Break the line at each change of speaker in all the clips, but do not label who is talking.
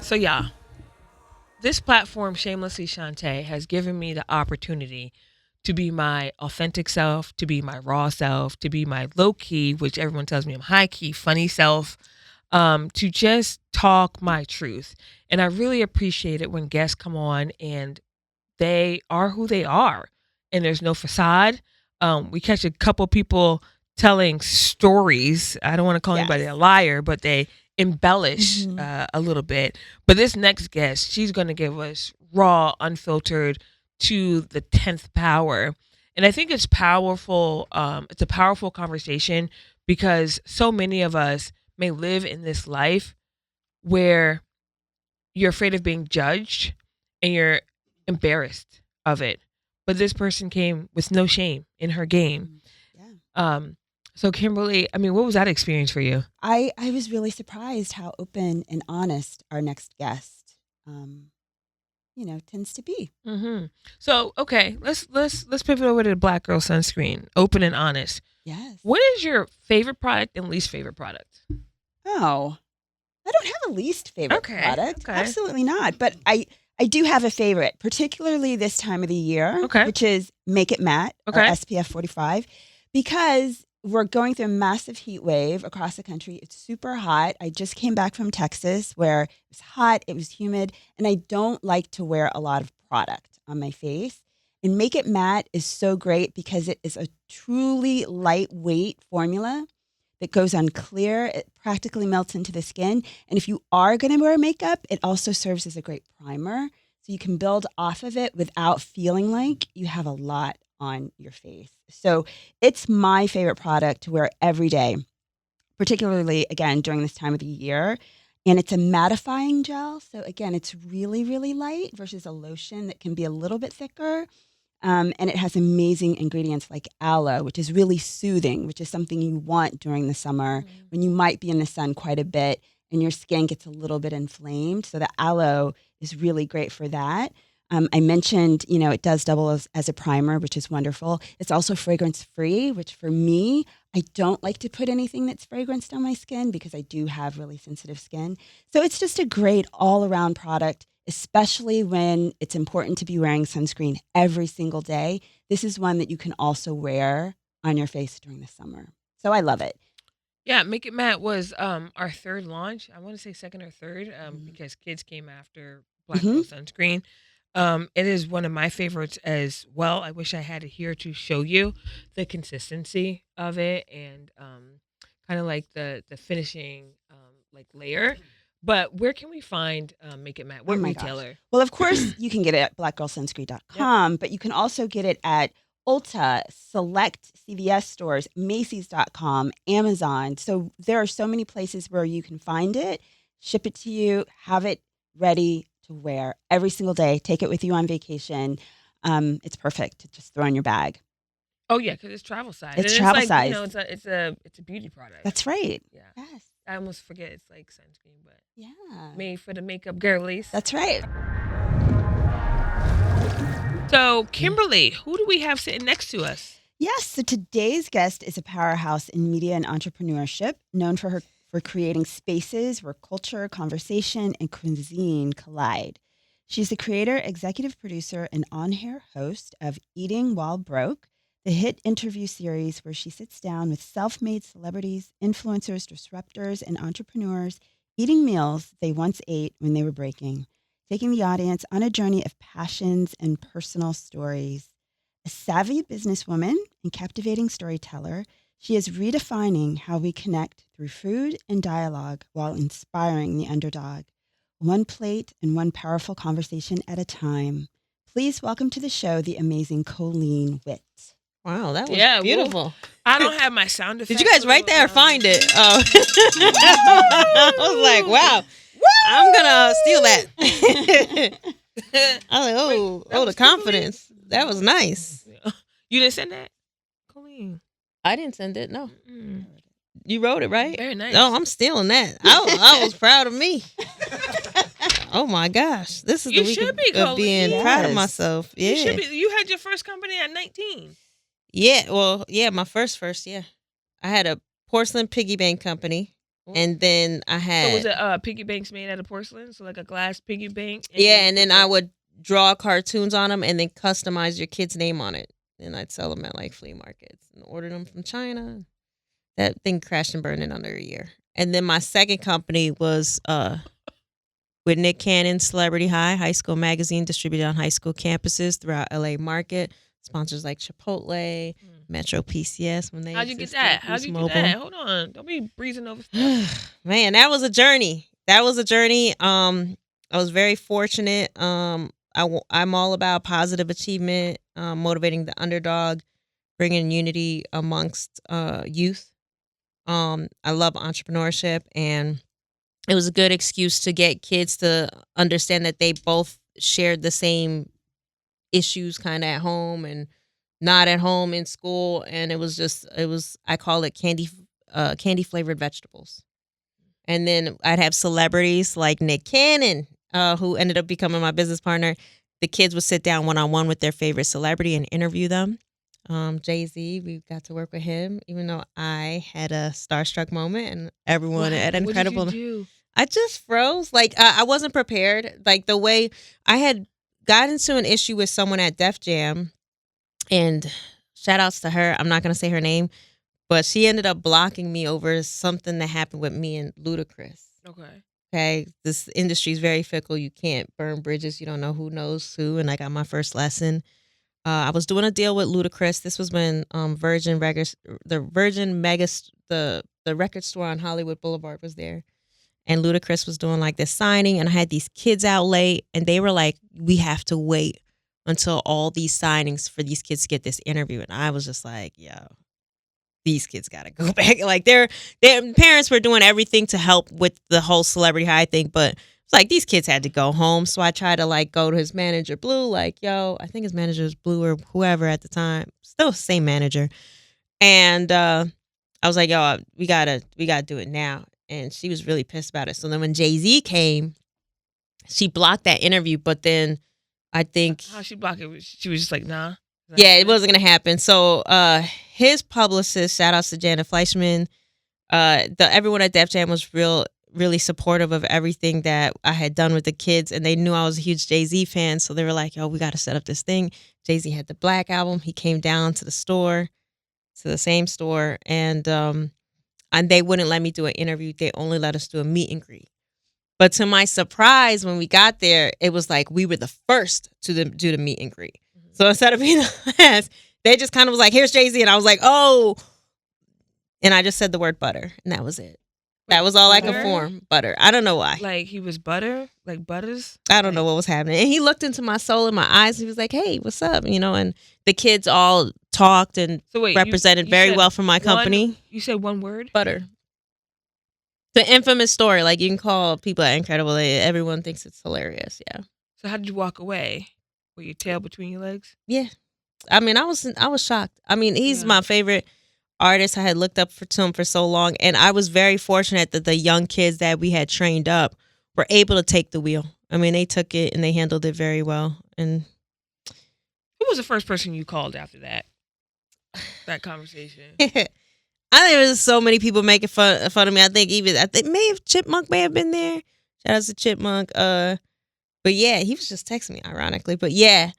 So yeah, this platform, Shamelessly Shontay, has given me the opportunity to be my authentic self, to be my raw self, to be my low key, which everyone tells me I'm high key, funny self, to just talk my truth. And I really appreciate it when guests come on and they are who they are, and there's no facade. We catch a couple people telling stories. I don't want to call anybody
Yes.
a liar, but they embellish
Mhm.
a little bit. But this next guest, she's going to give us raw, unfiltered to the 10th power. And I think it's powerful. It's a powerful conversation because so many of us may live in this life where you're afraid of being judged and you're embarrassed of it. But this person came with no shame in her game.
Yeah.
Um, so Kimberly, I mean, what was that experience for you?
I was really surprised how open and honest our next guest, tends to be.
Mm-hmm. So okay, let's pivot over to the Black Girl Sunscreen. Open and honest.
Yes.
What is your favorite product and least favorite product?
Oh, I don't have a least favorite
Okay,
product.
okay.
Absolutely not. But I do have a favorite, particularly this time of the year,
Okay.
which is Make It Matte, or
Okay.
SPF 45, because we're going through a massive heat wave across the country. It's super hot. I just came back from Texas where it was hot, it was humid, and I don't like to wear a lot of product on my face. And Make It Matte is so great because it is a truly lightweight formula that goes on clear. It practically melts into the skin. And if you are going to wear makeup, it also serves as a great primer. So you can build off of it without feeling like you have a lot on your face. So it's my favorite product to wear every day, particularly, again, during this time of the year. And it's a mattifying gel. So again, it's really, really light versus a lotion that can be a little bit thicker. And it has amazing ingredients like aloe, which is really soothing, which is something you want during the summer when you might be in the sun quite a bit and your skin gets a little bit inflamed. So the aloe is really great for that. I mentioned, it does double as a primer, which is wonderful. It's also fragrance free, which for me, I don't like to put anything that's fragranced on my skin because I do have really sensitive skin. So it's just a great all around product, especially when it's important to be wearing sunscreen every single day. This is one that you can also wear on your face during the summer. So I love it.
Yeah, Make It Matte was our third launch. I want to say second or third because kids came after Black Girl
Mhm.
Sunscreen. It is one of my favorites as well. I wish I had it here to show you the consistency of it and kind of like the finishing like layer. But where can we find Make It Matte? What
Oh my gosh.
retailer?
Well, of course, you can get it at blackgirlsunscreen.com, but you can also get it at Ulta, select CVS stores, Macy's.com, Amazon. So there are so many places where you can find it, ship it to you, have it ready to wear every single day. Take it with you on vacation. It's perfect to just throw in your bag.
Oh yeah, because it's travel size.
It's
And
travel
it's like,
size.
it's a beauty product.
That's right.
Yeah.
Yes.
I almost forget it's like sunscreen, but
Yeah.
made for the makeup girlies.
That's right.
So, Kimberly, who do we have sitting next to us?
Yes, so today's guest is a powerhouse in media and entrepreneurship, known for creating spaces where culture, conversation, and cuisine collide. She's the creator, executive producer, and on-air host of Eating While Broke, the hit interview series where she sits down with self-made celebrities, influencers, disruptors, and entrepreneurs eating meals they once ate when they were breaking, taking the audience on a journey of passions and personal stories. A savvy businesswoman and captivating storyteller, she is redefining how we connect through food and dialogue while inspiring the underdog. One plate and one powerful conversation at a time. Please welcome to the show the amazing Coline Witt.
Wow, that was
Yeah,
beautiful.
I don't have my sound effects.
Did you guys write that or find it? Oh. I was like, wow, I'm going to steal that. I was like,
That
the
was
confidence. That was nice.
You didn't send that? Colleen.
I didn't send it, no.
Mm.
You wrote it, right?
Very nice.
No, I'm stealing that. I was proud of me. Oh my gosh. This is
You
the week
should be,
of being
Colleen.
proud of
Yes.
myself. Yeah.
You had your first company at 19.
Yeah, well, yeah, my first, yeah. I had a porcelain piggy bank company And then I had...
So was it piggy banks made out of porcelain? So like a glass piggy bank?
And then I would draw cartoons on them and then customize your kid's name on it. And I'd sell them at like flea markets and order them from China. That thing crashed and burned in under a year. And then my second company was with Nick Cannon, Celebrity High School magazine, distributed on high school campuses throughout LA market. Sponsors like Chipotle, Metro PCS when they...
How'd you get that? How'd you do that? Hold on. Don't be breezing over stuff.
Man, that was a journey. I was very fortunate. I'm all about positive achievement, motivating the underdog, bringing unity amongst youth. I love entrepreneurship, and it was a good excuse to get kids to understand that they both shared the same issues kind of at home and not at home in school. And it was I call it candy flavored vegetables. And then I'd have celebrities like Nick Cannon, who ended up becoming my business partner. The kids would sit down one-on-one with their favorite celebrity and interview them. Jay-Z, we got to work with him, even though I had a starstruck moment, and everyone had an incredible...
What did you do?
I just froze. Like, I wasn't prepared. Like, the way I had got into an issue with someone at Def Jam, and shout outs to her. I'm not going to say her name, but she ended up blocking me over something that happened with me and Ludacris. Okay. This industry is very fickle. You can't burn bridges. You don't know who knows who. And I got my first lesson. I was doing a deal with Ludacris. This was when Virgin Records, the record store on Hollywood Boulevard was there. And Ludacris was doing like this signing, and I had these kids out late, and they were like, we have to wait until all these signings for these kids to get this interview. And I was just like, yo, these kids got to go back. Like their parents were doing everything to help with the whole Celebrity High thing, but it's like these kids had to go home. So I tried to like go to his manager, Blue, like, yo, I think his manager was Blue or whoever at the time, still the same manager. And I was like, yo, we gotta do it now. And she was really pissed about it. So then when Jay-Z came, she blocked that interview. But then I think...
How she blocked it? She was just like, nah.
Yeah, it wasn't going to happen. So his publicist, shout outs to Janet Fleischman, everyone at Def Jam was really supportive of everything that I had done with the kids. And they knew I was a huge Jay-Z fan. So they were like, yo, we got to set up this thing. Jay-Z had the Black album. He came down to the store, to the same store. And they wouldn't let me do an interview. They only let us do a meet and greet. But to my surprise, when we got there, it was like we were the first to do the meet and greet. Mm-hmm. So instead of being the last, they just kind of was like, here's Jay-Z. And I was like, oh. And I just said the word butter. And that was it. That was all butter? I could form. Butter. I don't know why.
Like he was butter? Like Butters?
I don't know what was happening. And he looked into my soul and my eyes. And he was like, hey, what's up? You know, and the kids all talked and represented you very well for my company.
You said one word?
Butter. The infamous story. Like you can call people at Incredible. Everyone thinks it's hilarious. Yeah.
So how did you walk away? With your tail between your legs?
Yeah. I mean, I was shocked. I mean, he's my favorite artist. I had looked up to him for so long. And I was very fortunate that the young kids that we had trained up were able to take the wheel. I mean, they took it and they handled it very well. And
who was the first person you called after that conversation?
I think there was so many people making fun of me. I think Chipmunk may have been there. Shout out to Chipmunk. But yeah, he was just texting me, ironically. But yeah,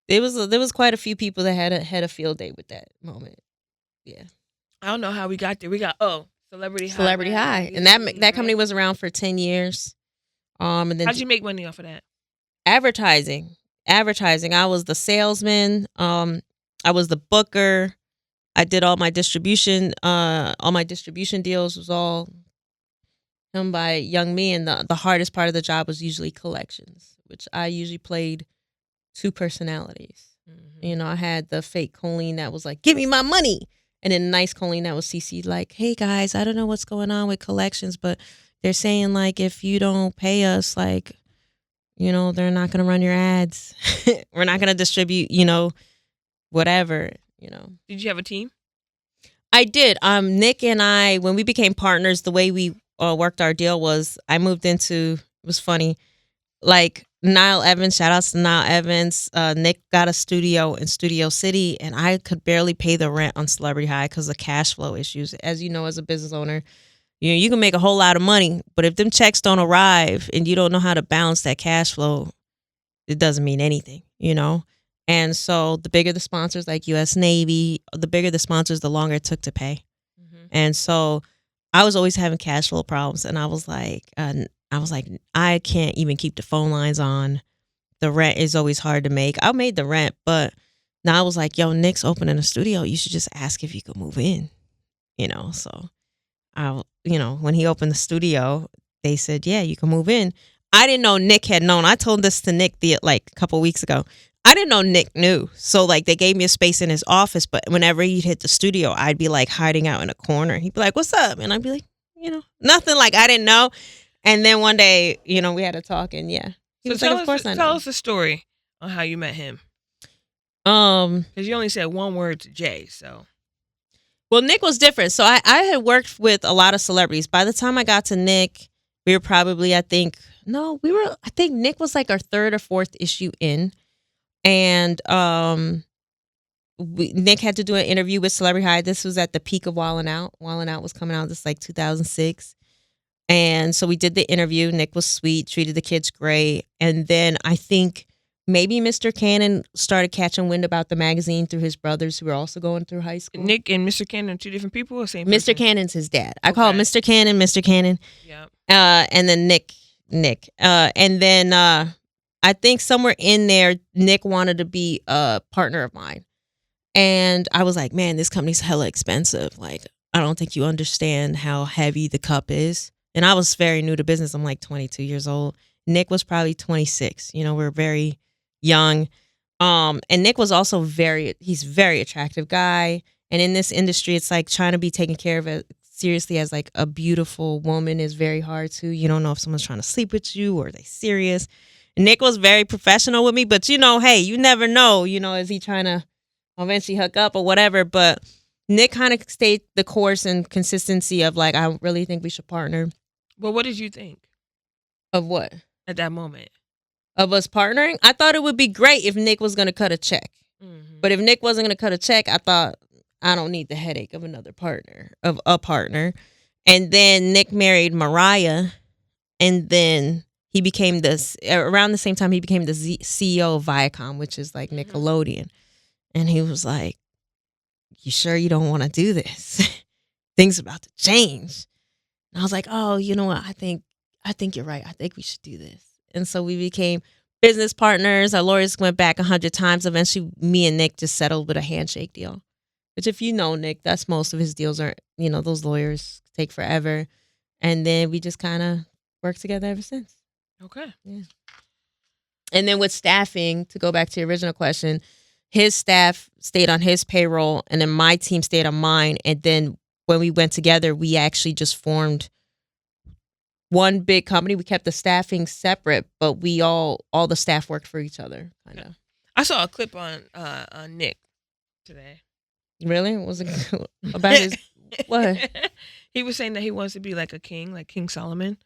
there was quite a few people that had a field day with that moment. Yeah.
I don't know how we got there. We got Celebrity
High, and that company was around for 10 years. And then
how'd you make money off of that?
Advertising. I was the salesman. I was the booker. I did all my distribution. All my distribution deals was all done by young me, and the hardest part of the job was usually collections, which I usually played two personalities. Mm-hmm. You know, I had the fake Coline that was like, "Give me my money," and then nice Coline that was CC'd like, "Hey guys, I don't know what's going on with collections, but they're saying like if you don't pay us, like, you know, they're not gonna run your ads. We're not gonna distribute, you know, whatever." You know.
Did you have a team?
I did. Nick and I, when we became partners, the way we worked our deal was I moved into, it was funny, like Niall Evans, shout outs to Niall Evans. Nick got a studio in Studio City, and I could barely pay the rent on Celebrity High because of cash flow issues. As you know, as a business owner, You can make a whole lot of money, but if them checks don't arrive and you don't know how to balance that cash flow, it doesn't mean anything, And so the bigger the sponsors, like U.S. Navy, the bigger the sponsors, the longer it took to pay.
Mm-hmm.
And so I was always having cash flow problems, and I was like, I can't even keep the phone lines on. The rent is always hard to make. I made the rent, but now I was like, yo, Nick's opening a studio. You should just ask if you could move in, So when he opened the studio, they said, yeah, you can move in. I didn't know Nick had known. I told this to Nick a couple weeks ago. I didn't know Nick knew. So they gave me a space in his office, but whenever he'd hit the studio, I'd be hiding out in a corner. He'd be like, what's up? And I'd be like, nothing, I didn't know. And then one day, we had a talk, and yeah. He was like, of course I know.
Tell us the story on how you met him.
Because
you only said one word to Jay, so.
Well, Nick was different. So I had worked with a lot of celebrities. By the time I got to Nick, we were probably, I think Nick was our third or fourth issue in. And Nick had to do an interview with Celebrity High. This was at the peak of Wildin' Out. Wildin' Out was coming out this 2006. And so we did the interview. Nick was sweet, treated the kids great. And then I think maybe Mr. Cannon started catching wind about the magazine through his brothers who were also going through high school.
Nick and Mr. Cannon are two different people or same person?
Mr. Cannon's his dad. I call him Mr. Cannon, Mr. Cannon.
Yeah.
And then Nick. And then I think somewhere in there, Nick wanted to be a partner of mine. And I was like, man, this company's hella expensive. I don't think you understand how heavy the cup is. And I was very new to business. I'm 22 years old. Nick was probably 26. We're very young. And Nick was also he's a very attractive guy. And in this industry, it's trying to be taken care of seriously as a beautiful woman is very hard too. You don't know if someone's trying to sleep with you or are they serious. And Nick was very professional with me, but hey, you never know, is he trying to eventually hook up or whatever. But Nick kind of stayed the course and consistency of I really think we should partner.
Well, what did you think?
Of what?
At that moment.
Of us partnering? I thought it would be great if Nick was going to cut a check.
Mm-hmm.
But if Nick wasn't going to cut a check, I thought, I don't need the headache of a partner. And then Nick married Mariah. And then he became around the same time, he became the CEO of Viacom, which is Nickelodeon. And he was like, you sure you don't want to do this? Things about to change. And I was like, oh, you know what? I think you're right. I think we should do this. And so we became business partners. Our lawyers went back 100 times. Eventually, me and Nick just settled with a handshake deal. Which if you know Nick, that's most of his deals are, those lawyers take forever. And then we just kind of worked together ever since.
Okay.
Yeah. And then with staffing, to go back to your original question, his staff stayed on his payroll and then my team stayed on mine. And then when we went together, we actually just formed one big company. We kept the staffing separate, but we all the staff worked for each other. Kind of.
I saw a clip on Nick today.
Really? Was it about his what?
He was saying that he wants to be like a king, like King Solomon.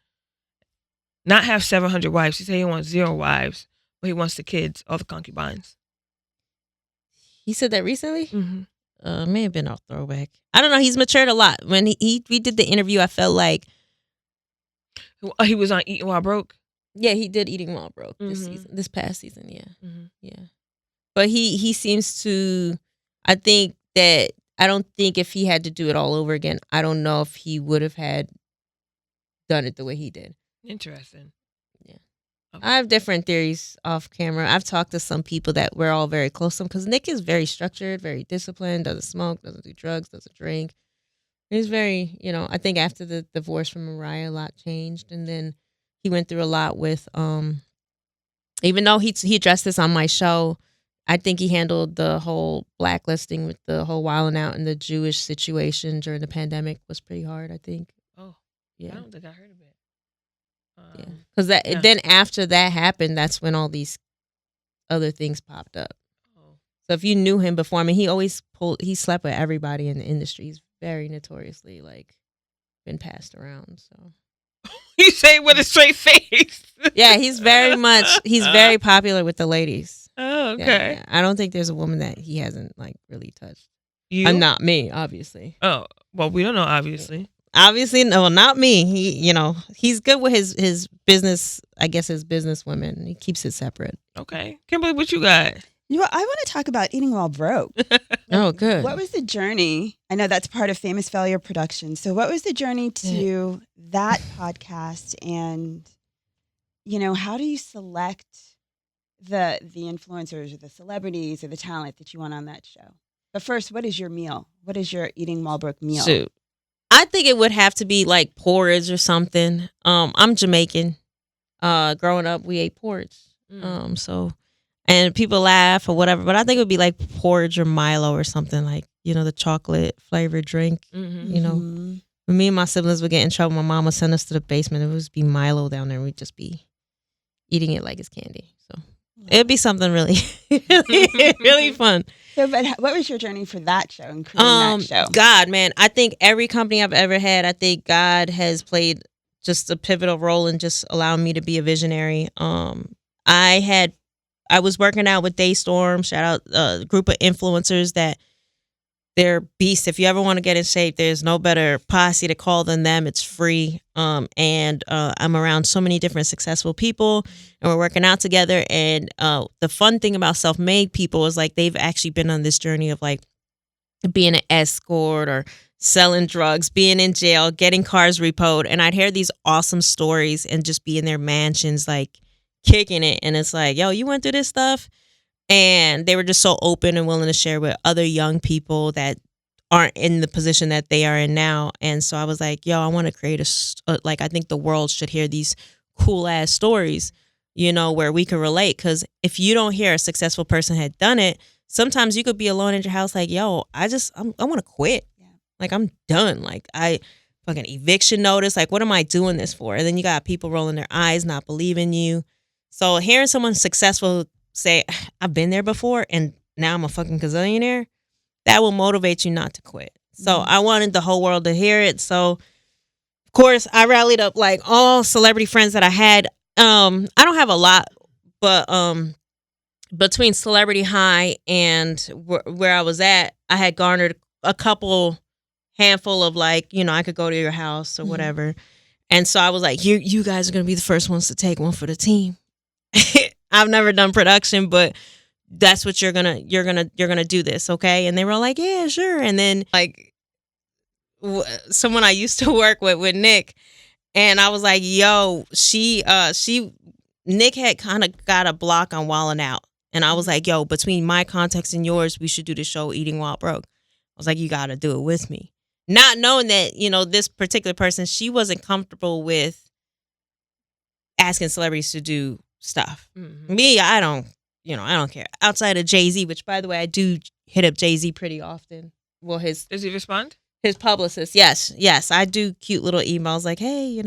Not have 700 wives. He said he wants 0 wives, but he wants the kids, all the concubines.
He said that recently?
Mm-hmm.
May have been a throwback. I don't know. He's matured a lot. When we did the interview, I felt like
he was on Eating While Broke.
Yeah, he did Eating While Broke this season, this past season. Yeah, yeah. But he seems to. I don't think if he had to do it all over again, I don't know if he would have done it the way he did.
Interesting.
Yeah. Okay. I have different theories off camera. I've talked to some people that we're all very close to him because Nick is very structured, very disciplined, doesn't smoke, doesn't do drugs, doesn't drink. He's very, I think after the divorce from Mariah, a lot changed. And then he went through a lot with, even though he addressed this on my show, I think he handled the whole blacklisting with the whole Wildin' Out and the Jewish situation during the pandemic was pretty hard, I think.
Oh,
yeah.
I don't think I heard of it.
Yeah, because then after that happened, that's when all these other things popped up. Oh. So if you knew him before, he slept with everybody in the industry. He's very notoriously been passed around. So
you say it with a straight face.
Yeah, he's very popular with the ladies.
Oh, okay.
Yeah. I don't think there's a woman that he hasn't really touched.
You?
Not me, obviously.
Oh, well, we don't know, obviously.
Obviously, no, not me. He's good with his business. I guess his business women. He keeps it separate.
Okay. Kimberly, what you got?
You know, I want to talk about eating while broke.
Oh, good.
What was the journey? I know that's part of Famous Failure Production. So what was the journey to that podcast? And, how do you select the influencers or the celebrities or the talent that you want on that show? But first, what is your meal? What is your eating while broke meal?
Shoot. I think it would have to be like porridge or something. I'm Jamaican. Growing up, we ate porridge. And people laugh or whatever, but I think it would be like porridge or Milo or something, like, the chocolate flavored drink. When me and my siblings would get in trouble, my mom would send us to the basement. It would just be Milo down there. We'd just be eating it like it's candy. So it'd be something really, really, really fun.
So, but what was your journey for that show and creating that show?
God, man, I think every company I've ever had, I think God has played just a pivotal role in just allowing me to be a visionary. I was working out with Daystorm. Shout out a group of influencers that they're beasts. If you ever want to get in shape, there's no better posse to call than them. It's free. And I'm around so many different successful people, and we're working out together. And the fun thing about self-made people is like they've actually been on this journey of like being an escort or selling drugs, being in jail, getting cars repoed. And I'd hear these awesome stories and just be in their mansions, like kicking it. And it's like, yo, you went through this stuff. And they were just so open and willing to share with other young people that aren't in the position that they are in now. And so I was like, yo, I want to create I think the world should hear these cool ass stories, where we can relate. Because if you don't hear a successful person had done it, sometimes you could be alone in your house like, yo, I want to quit. Yeah. Like, I'm done. Like, I fucking eviction notice. Like, what am I doing this for? And then you got people rolling their eyes, not believing you. So hearing someone successful say, I've been there before and now I'm a fucking gazillionaire, that will motivate you not to quit. So I wanted the whole world to hear it. So, of course, I rallied up like all celebrity friends that I had. I don't have a lot, but between Celebrity High and where I was at, I had garnered a handful of like, I could go to your house or whatever. And so I was like, you guys are going to be the first ones to take one for the team. I've never done production, but that's what you're gonna do this, okay? And they were like, yeah, sure. And then like someone I used to work with Nick, and I was like, yo, Nick had kind of got a block on Wildin' Out, and I was like, yo, between my context and yours, we should do the show Eating While Broke. I was like, you got to do it with me, not knowing that this particular person, she wasn't comfortable with asking celebrities to do stuff. Me, I don't care. Outside of Jay-Z, which by the way, I do hit up Jay-Z pretty often. Well, does
he respond?
His publicist, yes, I do cute little emails like, hey,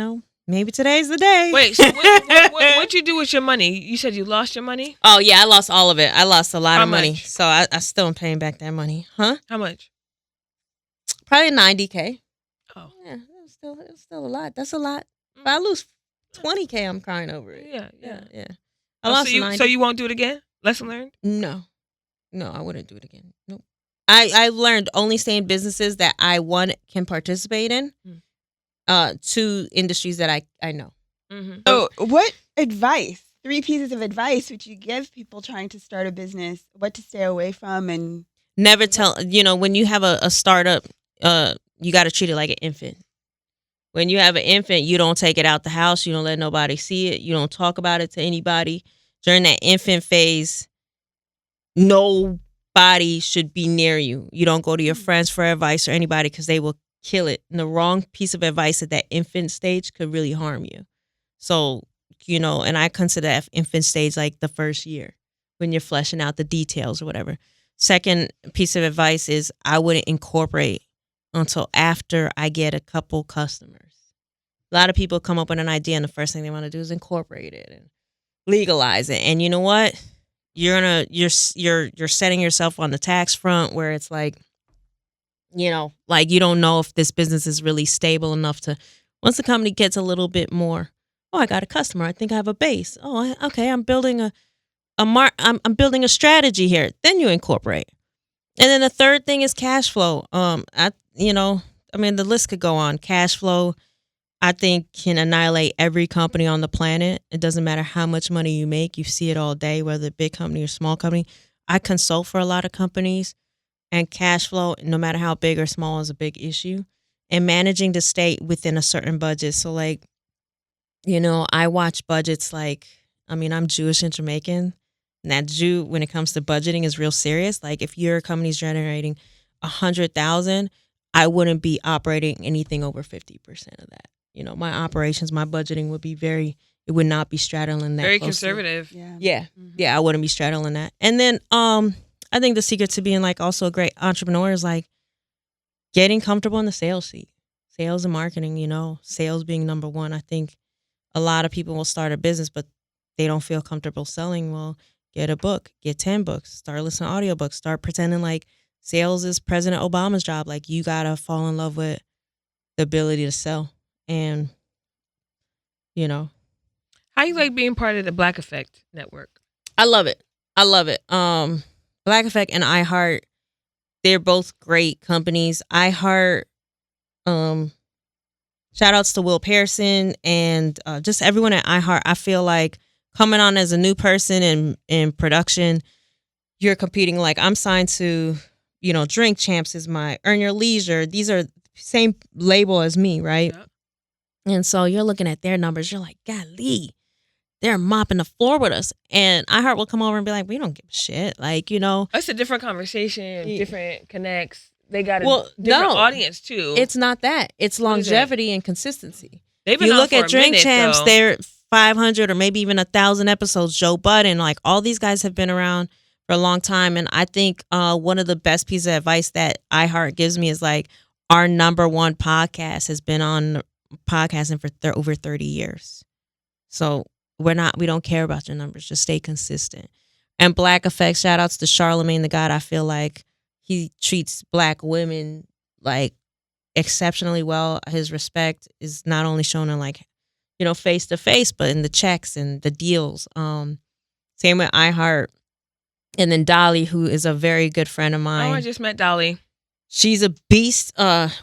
maybe today's the day.
Wait, so what'd you do with your money? You said you lost your money?
Oh yeah, I lost all of it. I lost a lot of money,
much?
so I still am paying back that money. Huh?
How much?
Probably $90K.
Oh,
yeah, it's still a lot. That's a lot. If I lose $20K, I'm crying over it.
Yeah.
I lost
so you won't do it again? Lesson learned?
No, I wouldn't do it again. Nope. I've learned only stay in businesses that I can participate in. To industries that I know.
Mm-hmm.
So, what advice? 3 pieces of advice would you give people trying to start a business? What to stay away from and
never tell. When you have a startup, you got to treat it like an infant. When you have an infant, you don't take it out the house. You don't let nobody see it. You don't talk about it to anybody. During that infant phase, nobody should be near you. You don't go to your friends for advice or anybody because they will kill it. And the wrong piece of advice at that infant stage could really harm you. So, and I consider that infant stage like the first year when you're fleshing out the details or whatever. Second piece of advice is I wouldn't incorporate until after I get a couple customers. A lot of people come up with an idea and the first thing they want to do is incorporate it and legalize it. And you know what? You're setting yourself on the tax front where it's like, like you don't know if this business is really stable enough to, once the company gets a little bit more, I got a customer. I think I have a base. Oh, okay. I'm building I'm building a strategy here. Then you incorporate. And then the third thing is cash flow. I mean, the list could go on. Cash flow, I think, can annihilate every company on the planet. It doesn't matter how much money you make. You see it all day, whether big company or small company. I consult for a lot of companies, and cash flow, no matter how big or small, is a big issue. And managing to stay within a certain budget. So, like, I watch budgets like, I'm Jewish and Jamaican. And that Jew, when it comes to budgeting, is real serious. Like, if your company's generating 100,000, I wouldn't be operating anything over 50% of that. My operations, my budgeting would be it would not be straddling that.
Very
closely.
conservative.
Yeah. Yeah, I wouldn't be straddling that. And then I think the secret to being like also a great entrepreneur is like getting comfortable in the sales seat. Sales and marketing, sales being number one. I think a lot of people will start a business, but they don't feel comfortable selling. Well, get a book, get 10 books, start listening to audiobooks, start pretending like sales is President Obama's job. Like, you got to fall in love with the ability to sell. And,
How you like being part of the Black Effect Network?
I love it. Black Effect and iHeart, they're both great companies. iHeart, shout outs to Will Pearson and just everyone at iHeart. I feel like coming on as a new person in production, you're competing. Like, I'm signed to, Drink Champs is my Earn Your Leisure. These are same label as me, right? Yep. And so you're looking at their numbers. You're like, golly, they're mopping the floor with us. And iHeart will come over and be like, we don't give a shit. Like,
It's a different conversation, different connects. They got a different audience, too.
It's not that. It's longevity and consistency.
They've been
you
on
look
for
at
a
Drink
minute,
Champs,
though.
they're 500 or maybe even 1,000 episodes. Joe Budden, like, all these guys have been around for a long time. And I think one of the best pieces of advice that iHeart gives me is like, our number one podcast has been on podcasting for over 30 years. So we don't care about your numbers. Just stay consistent. And Black Effect, shout outs to Charlemagne the God. I feel like he treats Black women like exceptionally well. His respect is not only shown in like, face to face, but in the checks and the deals. Same with iHeart. And then Dolly, who is a very good friend of mine.
Oh, I just met Dolly.
She's a beast.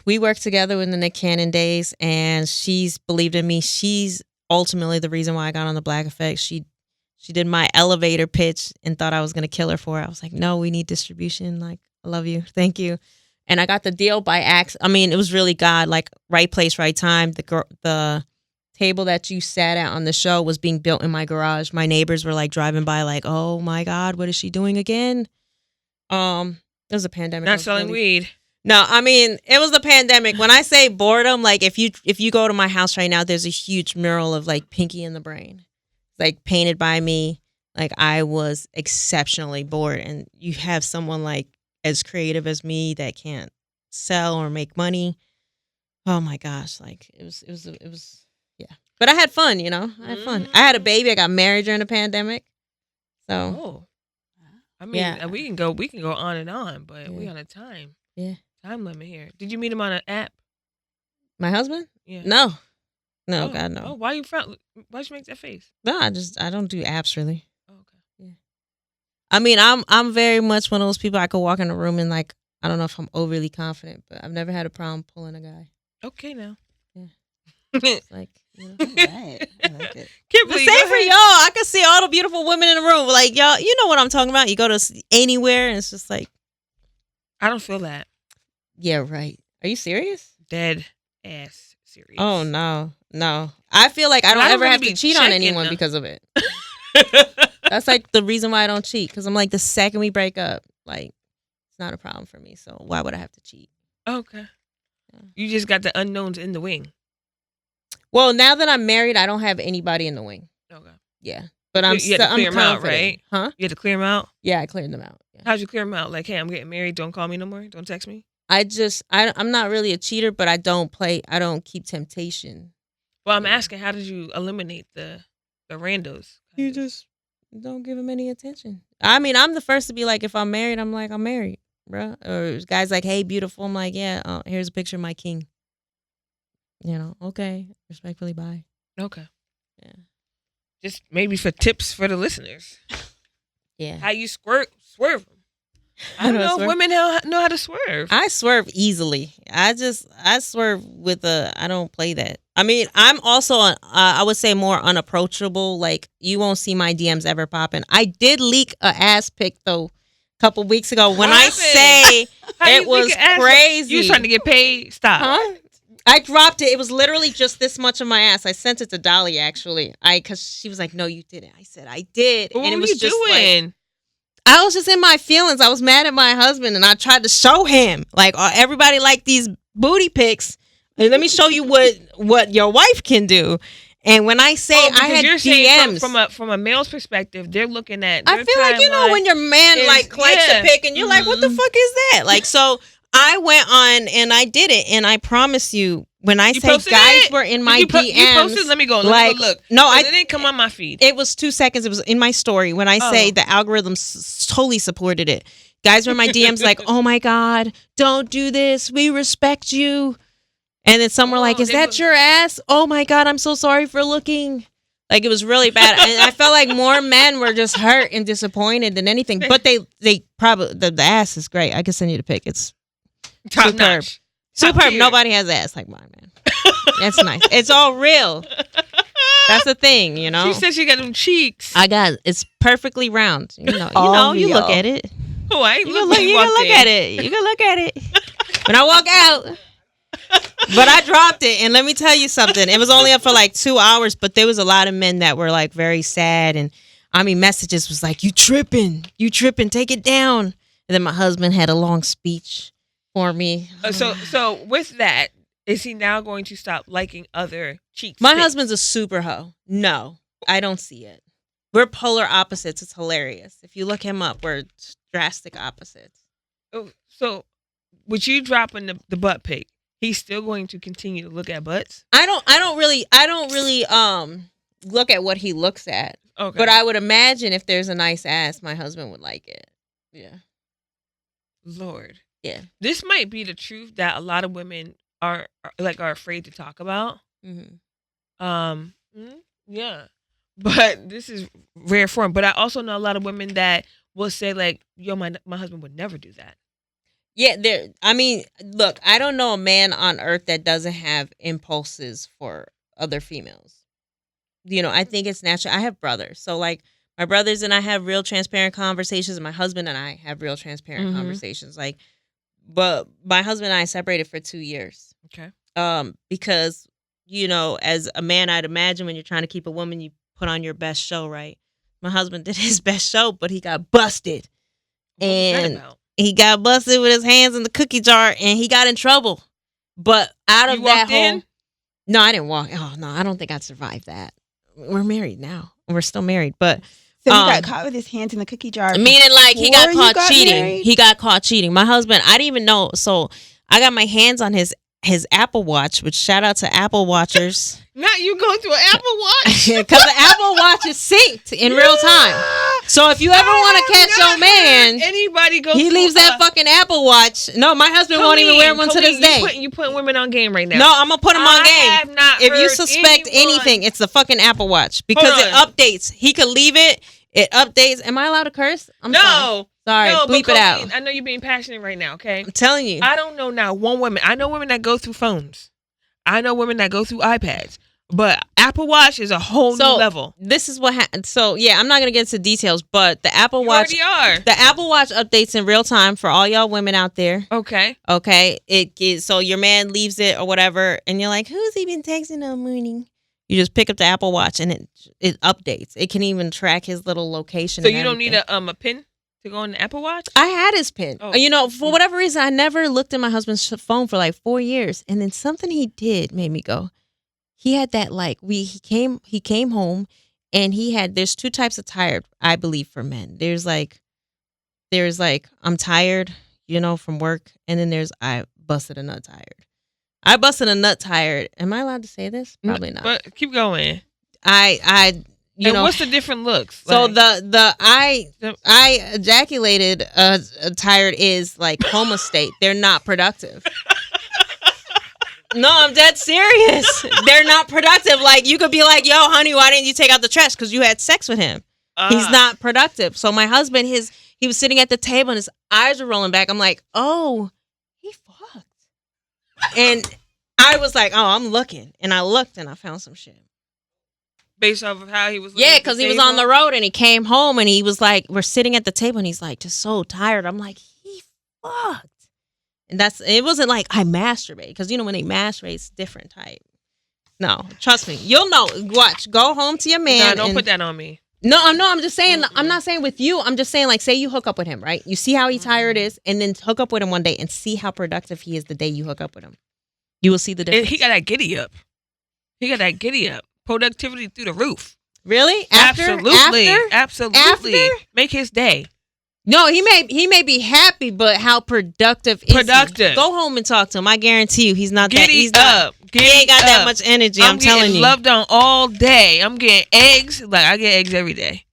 We worked together in the Nick Cannon days, and she's believed in me. She's ultimately the reason why I got on the Black Effect. She did my elevator pitch and thought I was going to kill her for it. I was like, no, we need distribution. Like, I love you. Thank you. And I got the deal by accident. It was really God, like right place, right time. The table that you sat at on the show was being built in my garage. My neighbors were like driving by like, oh my God, what is she doing again? It was a pandemic.
Not selling weed.
No, it was the pandemic. When I say boredom, like if you go to my house right now, there's a huge mural of like Pinky and the Brain, like painted by me. Like, I was exceptionally bored, and you have someone like as creative as me that can't sell or make money. Oh my gosh, like it was yeah. But I had fun, I had fun. I had a baby. I got married during the pandemic. So,
yeah. we can go on and on, but we on a time limit here. Did you meet him on an app?
My husband?
Yeah.
No, God, no.
Oh, why'd you make that face?
No, I don't do apps really.
Oh, okay.
Yeah. I'm very much one of those people I could walk in a room and like, I don't know if I'm overly confident, but I've never had a problem pulling a guy.
Okay, now.
Yeah. It's like,
Right. I like it.
Kimberly,
the same for y'all. I can see all the beautiful women in the room. Like, y'all, you know what I'm talking about. You go to anywhere and it's just like,
I don't feel that.
Yeah, right. Are you serious?
Dead ass serious.
Oh, no. I feel like I don't ever
really
have to
be
cheat on
checking
anyone
them.
because of it. That's like the reason why I don't cheat. Because I'm like, the second we break up, like, it's not a problem for me. So why would I have to cheat?
Okay.
Yeah.
You just got the unknowns in the wing.
Well, now that I'm married, I don't have anybody in the wing.
Okay.
Yeah. But I'm
You had to clear
I'm
them out,
confident.
right?
Huh?
You had to clear them out?
Yeah, I cleared them out. Yeah.
How'd you clear them out? Like, hey, I'm getting married. Don't call me no more. Don't text me.
I'm not really a cheater, but I don't keep temptation.
Well, I'm asking, how did you eliminate the randos?
You just don't give them any attention. I'm the first to be like, if I'm married, I'm like, I'm married, bro. Or guys like, hey, beautiful. I'm like, yeah, here's a picture of my king. Okay. Respectfully, bye.
Okay.
Yeah.
Just maybe for tips for the listeners.
Yeah.
How you swerve them. I don't know if women know how to swerve.
I swerve easily. I swerve with I don't play that. I mean, I'm also, I would say more unapproachable. Like, you won't see my DMs ever popping. I did leak a ass pic, though, a couple weeks ago. When I say it was crazy.
You was trying to get paid? Stop.
Huh? I dropped it. It was literally just this much of my ass. I sent it to Dolly, actually. Because she was like, no, you didn't. I said, I did.
What
and it
were
was
you
just
doing?
Like, I was just in my feelings. I was mad at my husband, and I tried to show him, like, everybody like these booty pics. And let me show you what your wife can do. And when I say I had DMs
from a male's perspective, they're looking at.
I feel like, you know, when your man likes a pic, and you're like, what the fuck is that? Like, so I went on and I did it, and I promise you, when I say guys were in my DMs,
you posted. Let me go look.
No,
it didn't come on my feed.
It was 2 seconds. It was in my story. When I say the algorithm totally supported it, guys were in my DMs like, "Oh my god, don't do this. We respect you." And then some were like, "Is that your ass? Oh my god, I'm so sorry for looking." Like, it was really bad, and I felt like more men were just hurt and disappointed than anything. But they probably the ass is great. I can send you the pic. It's
top notch.
Superb. Nobody has ass like mine, man. That's nice. It's all real. That's the thing, you know.
She said she got them cheeks.
It's perfectly round. You know, you look at it.
Oh, I ain't
You can look at it. You can look at it. When I walk out. But I dropped it, and let me tell you something. It was only up for like 2 hours, but there was a lot of men that were like very sad, and I mean, messages was like, you tripping, take it down. And then my husband had a long speech for me.
So with that, is he now going to stop liking other cheeks?
My husband's a super hoe. No, I don't see it. We're polar opposites. It's hilarious. If you look him up, we're drastic opposites.
Oh, so with you dropping the butt pic, he's still going to continue to look at butts?
I don't really look at what he looks at.
Okay.
But I would imagine if there's a nice ass, my husband would like it. Yeah.
Lord.
Yeah.
This might be the truth that a lot of women are afraid to talk about.
Mm-hmm.
Yeah. But this is rare form. But I also know a lot of women that will say, like, yo, my husband would never do that.
Yeah, I mean, look, I don't know a man on earth that doesn't have impulses for other females. You know, I think it's natural. I have brothers. So, like, my brothers and I have real transparent conversations, and my husband and I have real transparent conversations. Like, but my husband and I separated for 2 years.
Okay.
Because, you know, as a man, I'd imagine when you're trying to keep a woman, you put on your best show, right? My husband did his best show, but he got busted.
What was that about?
He got busted with his hands in the cookie jar, and he got in trouble. But out of that whole... No, I didn't walk. Oh, no, I don't think I'd survive that. We're married now. We're still married, but...
So he got caught with his hands in the cookie jar.
Meaning, like, he got caught cheating.
Married?
He got caught cheating. My husband, I didn't even know. So I got my hands on his Apple Watch, which shout out to Apple Watchers.
Not you going to an Apple Watch?
Because the Apple Watch is synced in real time. So if you ever want to catch your man,
anybody go,
he leaves that fucking Apple Watch. No, my husband won't even wear one to this day.
You putting women on game right now.
No, I'm going to put him on game.
Have not
if you
heard
suspect anything, it's the fucking Apple Watch. Because it updates. He could leave it. It updates. Am I allowed to curse? Sorry, bleep it out.
I know you're being passionate right now, okay?
I'm telling you.
I don't know now one woman. I know women that go through phones. I know women that go through iPads. But Apple Watch is a whole new level.
This is what happened. So, yeah, I'm not going to get into details, but the Apple Watch...
You already are.
The Apple Watch updates in real time for all y'all women out there.
Okay.
So your man leaves it or whatever, and you're like, who's he been texting all morning? You just pick up the Apple Watch, and it updates. It can even track his little location.
So you don't need a pin to go on the Apple Watch?
I had his pin.
Oh.
You know, for whatever reason, I never looked at my husband's phone for like 4 years, and then something he did made me go. He had that he came home, and there's two types of tired, I believe, for men. There's like I'm tired, you know, from work, and then there's I busted a nut tired. I busted a nut tired. Am I allowed to say this? Probably not.
But keep going.
You know,
what's the different looks?
So I ejaculated tired is like coma state. They're not productive. No, I'm dead serious. They're not productive. Like, you could be like, yo, honey, why didn't you take out the trash? Because you had sex with him. He's not productive. So my husband, he was sitting at the table and his eyes were rolling back. I'm like, oh, he fucked. And I was like, oh, I'm looking. And I looked and I found some shit.
Based off of how he was.
Yeah, because he was on the road and he came home and he was like, we're sitting at the table and he's like, just so tired. I'm like, he fucked. And it wasn't like I masturbate. Because, when they masturbate, it's different type. No, trust me. You'll know. Watch. Go home to your man.
No, don't put that on me.
No, I'm just saying. I'm not saying with you. I'm just saying, like, say you hook up with him, right? You see how tired is, and then hook up with him one day and see how productive he is the day you hook up with him. You will see the difference.
And he got that giddy up. Productivity through the roof.
Really?
Absolutely.
After?
Make his day.
No, he may be happy, but how productive is he? Go home and talk to him. I guarantee you he's not that. He's up. He ain't got that much energy. I'm telling you.
Loved on all day. I'm getting eggs. Like, I get eggs every day.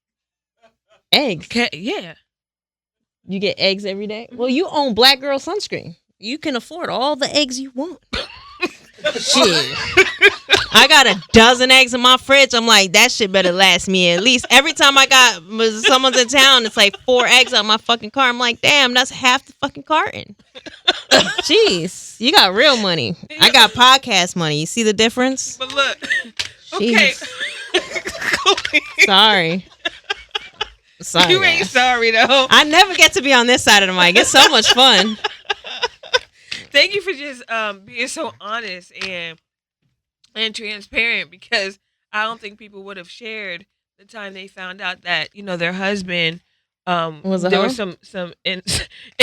Eggs?
Yeah.
You get eggs every day? Well, you own Black Girl Sunscreen. You can afford all the eggs you want. Shit. I got a dozen eggs in my fridge. I'm like, that shit better last me at least. Every time someone's in town, it's like 4 eggs on my fucking car. I'm like, damn, that's half the fucking carton. Jeez, you got real money. I got podcast money. You see the difference?
But look, okay.
Sorry.
You ain't sorry though.
I never get to be on this side of the mic. It's so much fun.
Thank you for just being so honest and transparent, because I don't think people would have shared the time they found out that their husband there was some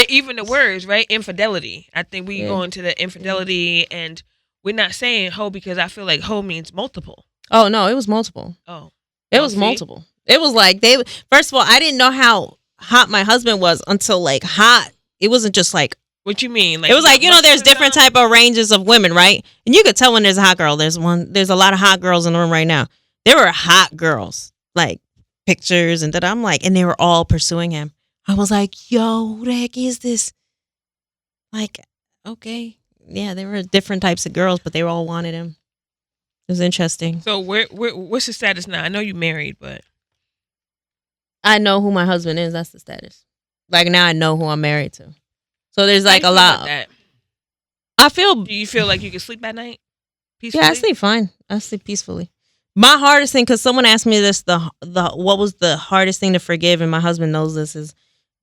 even the words, right? Infidelity. I think we go into the infidelity, and we're not saying hoe because I feel like hoe means multiple.
Oh no, it was multiple.
Oh,
it was multiple. It was like first of all, I didn't know how hot my husband was until like hot. It wasn't just like.
What you mean? Like,
it was like, there's different type of ranges of women, right? And you could tell when there's a hot girl. There's a lot of hot girls in the room right now. There were hot girls, like pictures and that. I'm like, and they were all pursuing him. I was like, yo, who the heck is this? Like, okay. Yeah, there were different types of girls, but they all wanted him. It was interesting.
So what's the status now? I know you married, but.
I know who my husband is. That's the status. Like, now I know who I'm married to. So there's like a lot. Do you feel like you can sleep at night peacefully? Yeah, I sleep fine. I sleep peacefully. My hardest thing, because someone asked me this, what was the hardest thing to forgive, and my husband knows this, is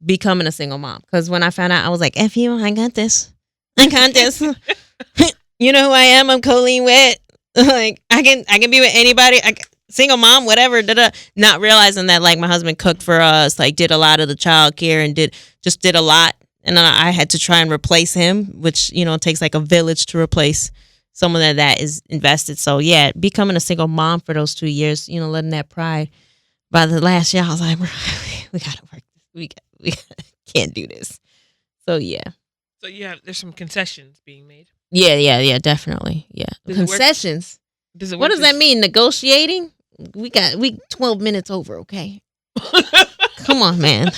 becoming a single mom. Because when I found out, I was like, F you, I got this. I got this. You know who I am? I'm Coline Witt. Like, I can be with anybody. Single mom, whatever. Not realizing that, like, my husband cooked for us, like, did a lot of the child care and did a lot. And then I had to try and replace him, which, it takes like a village to replace someone that is invested. So, yeah, becoming a single mom for those 2 years, letting that pride. By the last year, I was like, we got to work this. We can't do this. So, yeah.
So, there's some concessions being made.
Yeah, definitely. Yeah. Concessions? What does that mean? Negotiating? We 12 minutes over, okay? Come on, man.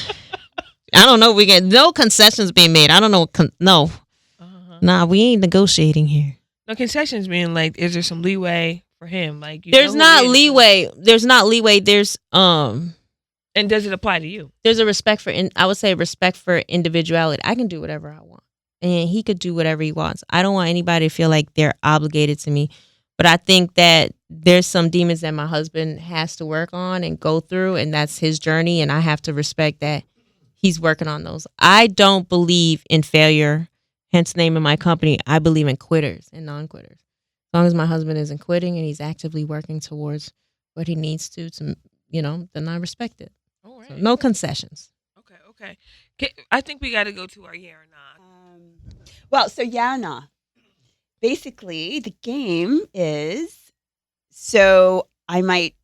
I don't know. We get no concessions being made. I don't know. No. Nah, we ain't negotiating here.
No concessions being like, is there some leeway for him? Like,
there's not leeway. There's not leeway. There's
And does it apply to you?
There's a respect for. I would say respect for individuality. I can do whatever I want, and he could do whatever he wants. I don't want anybody to feel like they're obligated to me. But I think that there's some demons that my husband has to work on and go through, and that's his journey, and I have to respect that. He's working on those. I don't believe in failure, hence the name of my company. I believe in quitters and non-quitters. As long as my husband isn't quitting and he's actively working towards what he needs to, then I respect it.
All right.
So no concessions.
Okay. I think we got to go to our yeah or nah.
Well, so yeah or nah. Basically, the game is, so I might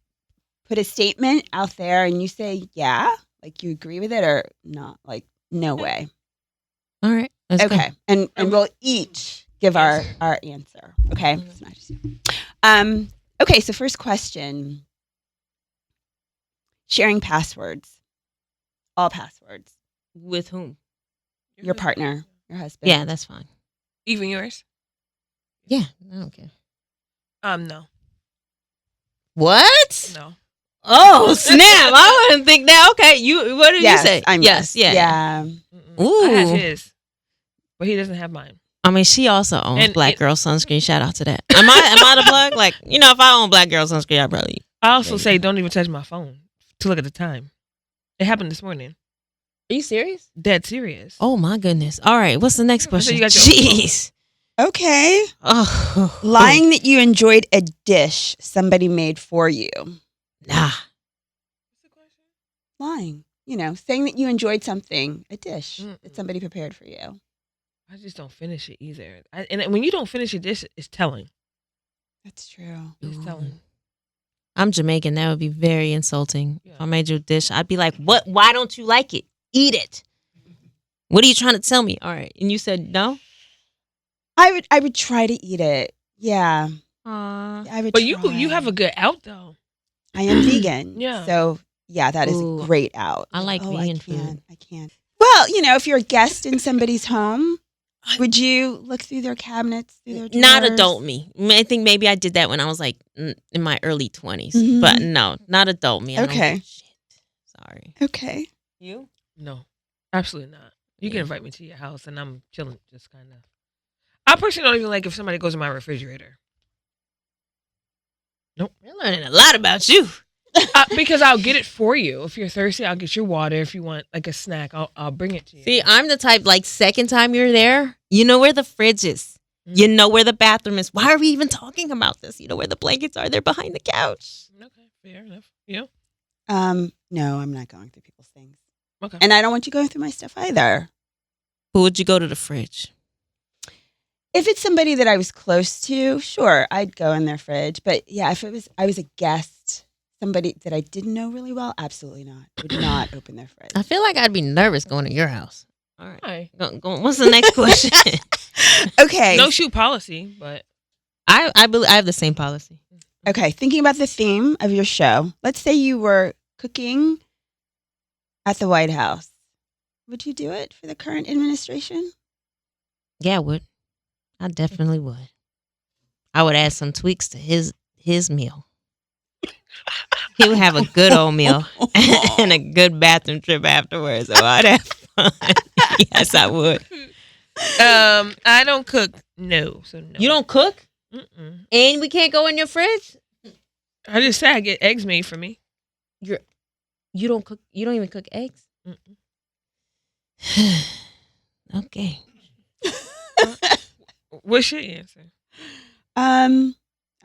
put a statement out there and you say, yeah. Like, you agree with it or not? Like, no way.
All right.
Okay. And we'll each give our answer. Okay. It's not just you. Okay. So first question, sharing passwords, all passwords.
With whom?
Your partner, your husband.
Yeah, that's fine.
Even yours?
Yeah. I don't care.
No.
What?
No.
Oh snap! I wouldn't think that. Okay, what did
Yes,
you say?
I'm
yes, yeah.
Yeah.
I had
Ooh.
his, but he doesn't have mine.
I mean, she also owns
And
Black
it-
Girl Sunscreen. Shout out to that. Am I the plug? Like, if I own Black Girl Sunscreen, I probably.
I also say don't even touch my phone to look at the time. It happened this morning.
Are you serious?
Dead serious.
Oh my goodness! All right, what's the next question?
you got your own
Jeez.
Okay.
Oh,
Lying that you enjoyed a dish somebody made for you.
Nah.
Lying. Saying that you enjoyed something, a dish
Mm-mm.
that somebody prepared for you.
I just don't finish it either. And when you don't finish a dish, it's telling.
That's true.
It's telling.
I'm Jamaican. That would be very insulting.
Yeah.
If I made you a dish, I'd be like, "What? Why don't you like it? Eat it. What are you trying to tell me?" All right, and you said no.
I would try to eat it. Yeah. I would
But
try.
you have a good out though.
I am vegan.
Yeah.
So, yeah, that is
Ooh.
a great out.
I like vegan food.
I can't. Well, if you're a guest in somebody's home, would you look through their cabinets, through their drawers?
Not adult me. I think maybe I did that when I was like in my early 20s.
Mhm.
But no, not adult me. I don't
Okay.
give a shit. Sorry.
Okay.
You?
No, absolutely not. You can invite me to your house and I'm chilling, just kind of. I personally don't even like if somebody goes in my refrigerator.
We're learning a lot about you.
Because I'll get it for you. If you're thirsty, I'll get your water. If you want like a snack, I'll bring it to you.
See, I'm the type, like, second time you're there, you know where the fridge is. You know where the bathroom is. Why are we even talking about this? You know where the blankets are? They're behind the couch.
Okay, fair enough. Yeah.
No, I'm not going through people's things.
Okay.
And I don't want you going through my stuff either.
But would you go to the fridge?
If it's somebody that I was close to, sure, I'd go in their fridge. But yeah, if I was a guest, somebody that I didn't know really well, absolutely not. Would not open their fridge.
I feel like I'd be nervous going to your house. All right.
Hi.
What's the next question?
Okay.
No shoe policy, but
I believe I have the same policy.
Okay. Thinking about the theme of your show, let's say you were cooking at the White House. Would you do it for the current administration?
Yeah, I would. I definitely would. I would add some tweaks to his meal. He would have a good old meal and a good bathroom trip afterwards. So I'd have fun. Yes, I would.
I don't cook. No, so no.
You don't cook?
Mm-mm.
And we can't go in your fridge?
I just said I get eggs made for me.
You don't cook? You don't even cook eggs?
Mm-mm.
Okay.
What's your answer?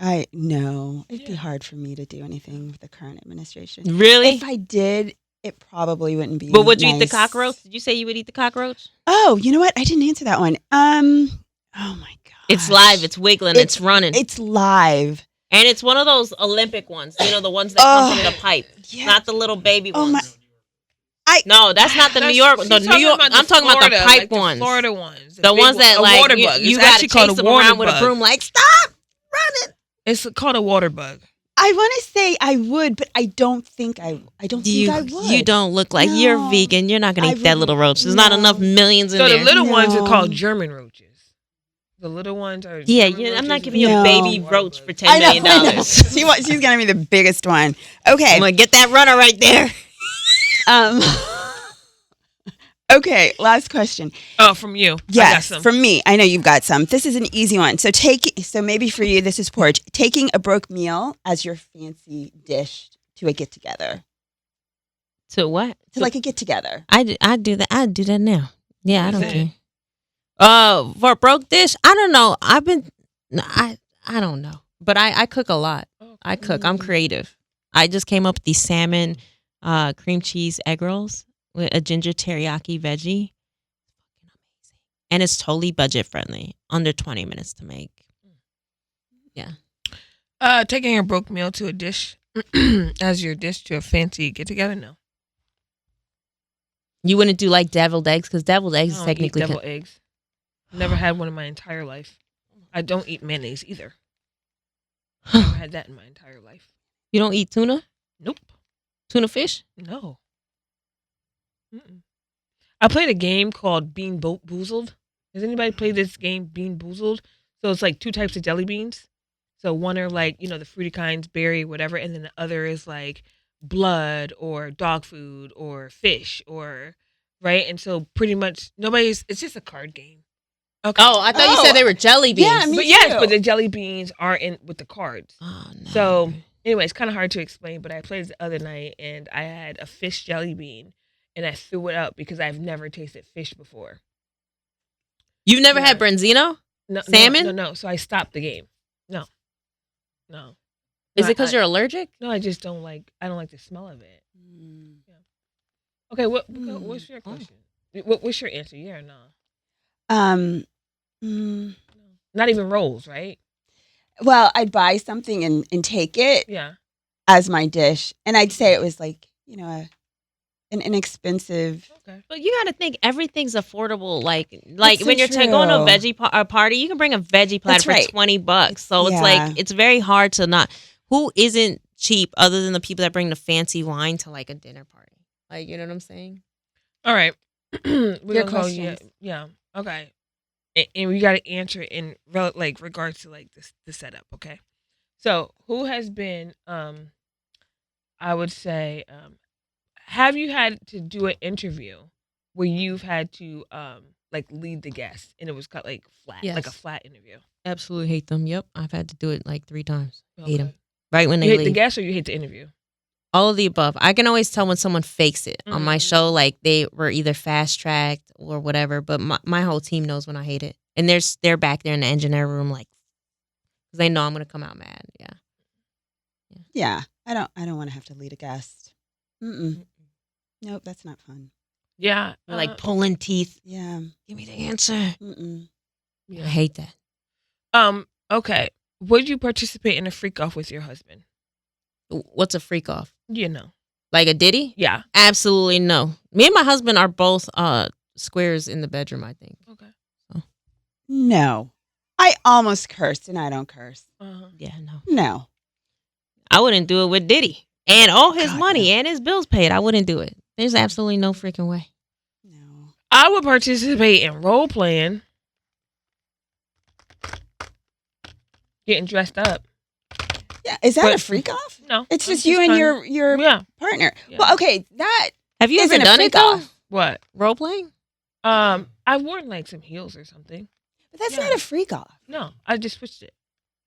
It'd be hard for me to do anything with the current administration.
Really?
If I did, it probably wouldn't be.
But would you eat the
nice.
cockroach? Did you say you would eat the cockroach?
Oh, you know what? I didn't answer that one. Oh my god.
It's live. It's wiggling. It's running.
It's live.
And it's one of those Olympic ones. You know, the ones that come from the pipe.
Yeah.
Not the little baby
Oh
ones.
my.
No, that's not the New York. The New York. I'm talking about the pipe ones.
The Florida ones.
The
big
ones that
a
like
water
you,
bug.
you
It's
gotta
actually called
chase
a
them
water
around with a
bug.
broom. Like, stop running.
It's called a water bug.
I want to say I would, but I don't think I would.
You don't look like you're
No.
vegan. You're not gonna
I
eat that little roach. There's not
no.
enough millions in
So
there.
the little ones are
No.
called German roaches. The little ones are.
Yeah,
German
I'm not
roaches
giving you
and
a
No.
baby
water
roach
bugs.
for $10 million.
I know. She's gonna be the biggest one. Okay.
I'm gonna get that runner right there.
Okay. Last question.
Oh, from you. I got
Yes,
some.
from me. I know you've got some. This is an easy one. So maybe for you, this is porridge. Taking a broke meal as your fancy dish to a get together.
To what?
To like a get together.
I do that. I do that now. Yeah, I
What
don't
is
care.
it?
For a broke dish, I don't know. I don't know, but I cook a lot.
Oh,
I cook. I'm creative. I just came up with these salmon, cream cheese egg rolls with a ginger teriyaki veggie, and it's totally budget friendly, under 20 minutes to make.
Taking a broke meal to a dish as your dish to a fancy get together. No,
You wouldn't do like deviled eggs because deviled eggs
I
is
don't eat
technically
deviled eggs. Never had one in my entire life. I don't eat mayonnaise either. Never had that in my entire life.
You don't eat tuna?
Nope.
Tuna fish?
No. Mm-mm. I played a game called Bean Boozled. Has anybody played this game, Bean Boozled? So it's like two types of jelly beans. So one are like, the fruity kinds, berry, whatever. And then the other is like blood or dog food or fish or right. And so pretty much nobody's. It's just a card game. Okay.
Oh, I thought you said they were jelly beans.
Yeah, me
But yes,
too.
but the jelly beans are in with the cards.
Oh, no.
So anyway, it's kind of hard to explain, but I played it the other night and I had a fish jelly bean and I threw it up because I've never tasted fish before.
You've never
Yeah.
had branzino?
No,
Salmon?
No. So I stopped the game. No.
Is it
I-
because you're allergic?
No, I just don't like. I don't like the smell of it.
Mm.
Okay, what's your question? What's your answer? Yeah or no? Not even rolls, right?
Well, I'd buy something and take it
Yeah.
as my dish, and I'd say it was like an inexpensive.
Okay.
But you got to think everything's affordable. Like
That's
when
so
you're going to a
true.
veggie party, you can bring a veggie platter
That's
for
right.
$20. So it's
Yeah.
like it's very hard to not. Who isn't cheap other than the people that bring the fancy wine to like a dinner party? Like, you know what I'm saying?
All right. We're
Your
gonna go, yeah.
questions.
Yeah. Okay. And we got to answer in regards to like the setup. Okay. So who has been? I would say, have you had to do an interview where you've had to like lead the guest and it was cut like flat, like a
Yes.
flat interview?
Absolutely hate them. Yep. I've had to do it like 3 times. Hate them.
Okay.
Right when
You
they
hate the
leave.
guest or you hate the interview?
All of the above. I can always tell when someone fakes it on my
Mhm.
show, like they were either fast tracked or whatever. But my whole team knows when I hate it, and they're back there in the engineer room, like, because they know I'm gonna come out mad. Yeah.
Yeah, I don't want to have to lead a guest. Nope, that's not fun.
Yeah.
Or like pulling teeth.
Yeah.
Give me the answer.
Mm-mm.
I hate that.
Okay. Would you participate in a freak off with your husband?
What's a freak off?
You know.
Like a ditty?
Yeah.
Absolutely no. Me and my husband are both squares in the bedroom, I think.
Okay.
No, I almost cursed, and I don't curse.
Uh-huh.
Yeah, no.
No.
I wouldn't do it with Diddy. And all his
God,
money
no.
and his bills paid. I wouldn't do it. There's absolutely no freaking way.
No.
I would participate in role playing. Getting dressed up.
Yeah, is that
But-
a freak off?
No.
It's
I'm
just you and
kinda-
your
Yeah.
partner.
Yeah.
Well, okay, that
Have you
isn't
ever
a
done it
freak
though?
off.
What?
Role playing?
I worn like some heels or something.
But that's
Yeah.
not a freak off.
No, I just switched it.